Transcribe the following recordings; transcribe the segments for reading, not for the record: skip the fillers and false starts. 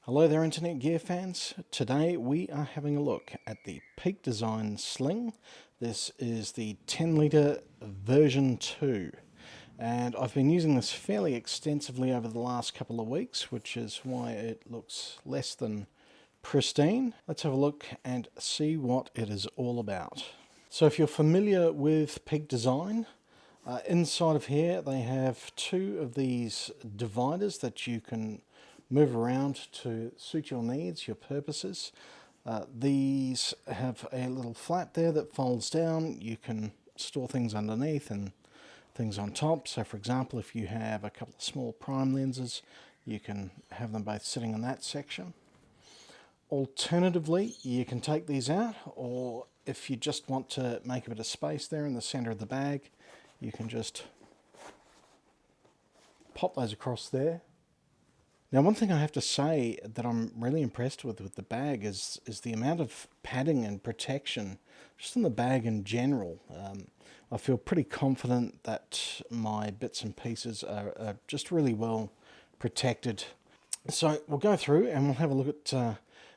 Hello there internet gear fans. Today we are having a look at the Peak Design Sling. This is the 10 litre version 2 and I've been using this fairly extensively over the last couple of weeks, which is why it looks less than pristine. Let's have a look and see what it is all about. So if you're familiar with Peak Design, inside of here they have two of these dividers that you can move around to suit your needs, your purposes. These have a little flap there that folds down. You can store things underneath and things on top. So for example, if you have a couple of small prime lenses, you can have them both sitting in that section. Alternatively, you can take these out, or if you just want to make a bit of space there in the center of the bag, you can just pop those across there. Now, one thing I have to say that I'm really impressed with the bag is the amount of padding and protection just in the bag in general. I feel pretty confident that my bits and pieces are just really well protected. So we'll go through and we'll have a look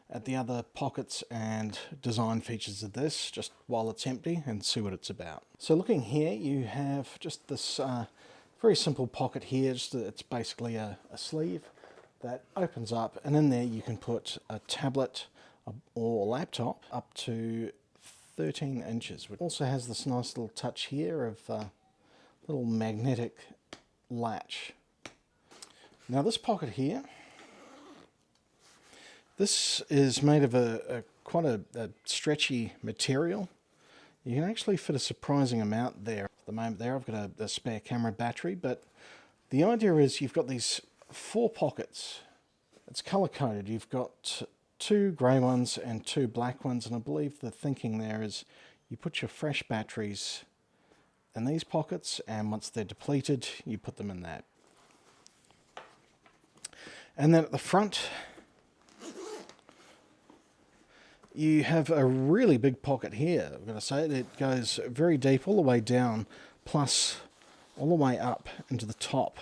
at the other pockets and design features of this just while it's empty and see what it's about. So looking here, you have just this very simple pocket here. It's basically a sleeve that opens up, and in there you can put a tablet or laptop up to 13 inches. It also has this nice little touch here of a little magnetic latch. Now this pocket here, this is made of quite a stretchy material. You can actually fit a surprising amount there. At the moment there I've got a spare camera battery, but the idea is you've got these 4 pockets. It's color coded. You've got 2 grey ones and 2 black ones, and I believe the thinking there is you put your fresh batteries in these pockets, and once they're depleted you put them in that. And then at the front you have a really big pocket here. I'm going to say it goes very deep all the way down, plus all the way up into the top.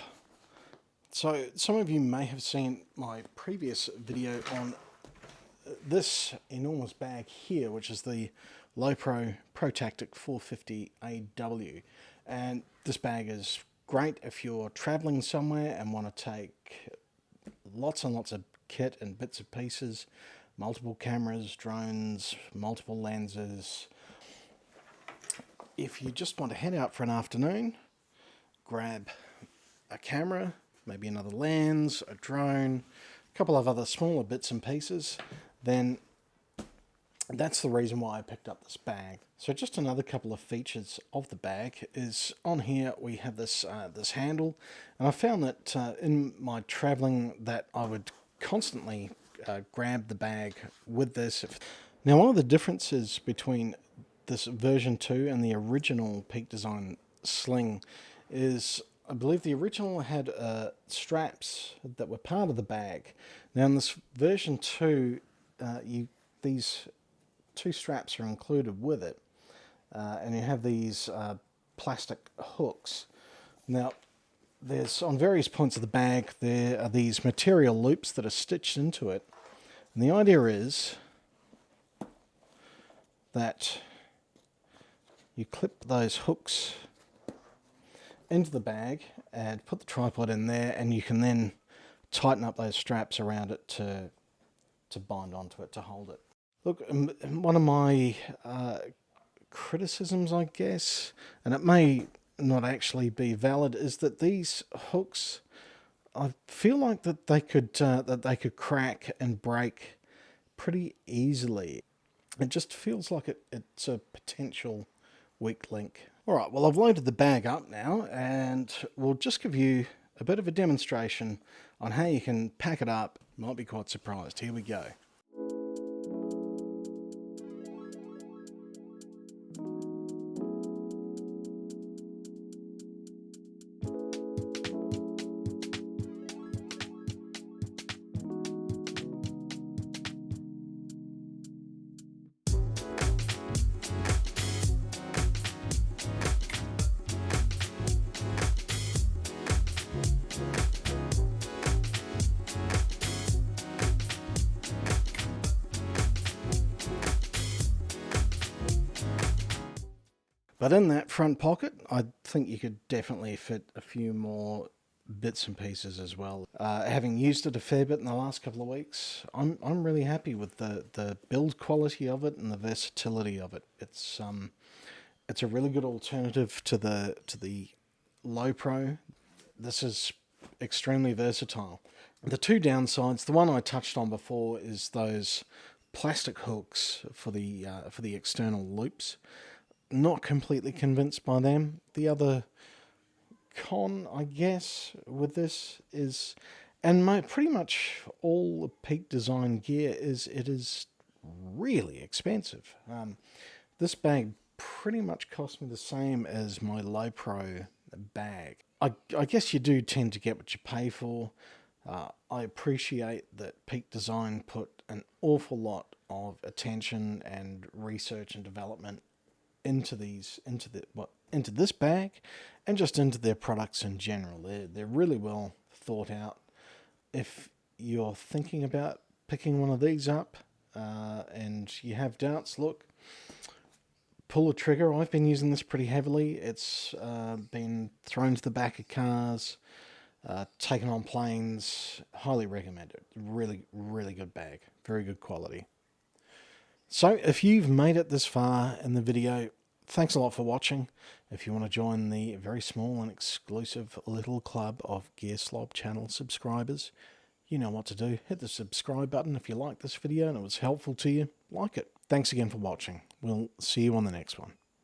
So some of you may have seen my previous video on this enormous bag here, which is the Lowepro ProTactic 450AW. And this bag is great if you're traveling somewhere and want to take lots and lots of kit and bits and pieces, multiple cameras, drones, multiple lenses. If you just want to head out for an afternoon, grab a camera, maybe another lens, a drone, a couple of other smaller bits and pieces, then that's the reason why I picked up this bag. So just another couple of features of the bag is on here we have this this handle, and I found that in my traveling that I would constantly grab the bag with this. Now one of the differences between this version 2 and the original Peak Design Sling is I believe the original had straps that were part of the bag. Now in this version 2, these 2 straps are included with it, and you have these plastic hooks. Now there's on various points of the bag there are these material loops that are stitched into it, and the idea is that you clip those hooks into the bag and put the tripod in there, and you can then tighten up those straps around it to bind onto it, to hold it. Look, one of my criticisms, I guess, and it may not actually be valid, is that these hooks, I feel like that they could crack and break pretty easily. It just feels like it's a potential weak link. Alright, well I've loaded the bag up now, and we'll just give you a bit of a demonstration on how you can pack it up. You might be quite surprised. Here we go. But in that front pocket, I think you could definitely fit a few more bits and pieces as well. Having used it a fair bit in the last couple of weeks, I'm really happy with the build quality of it and the versatility of it. It's a really good alternative to the Low Pro. This is extremely versatile. The two downsides, the one I touched on before, is those plastic hooks for the external loops. Not completely convinced by them. The other con, I guess, with this is, and pretty much all the Peak Design gear is, it is really expensive. This bag pretty much cost me the same as my Low Pro bag. I guess you do tend to get what you pay for. I appreciate that Peak Design put an awful lot of attention and research and development into this bag, and just into their products in general. They're really well thought out. If you're thinking about picking one of these up and you have doubts, look, pull the trigger. I've been using this pretty heavily. It's been thrown to the back of cars, taken on planes. Highly recommend it. Really, really good bag. Very good quality. So if you've made it this far in the video, thanks a lot for watching. If you want to join the very small and exclusive little club of Gear Slob channel subscribers, you know what to do. Hit the subscribe button if you like this video and it was helpful to you. Like it. Thanks again for watching. We'll see you on the next one.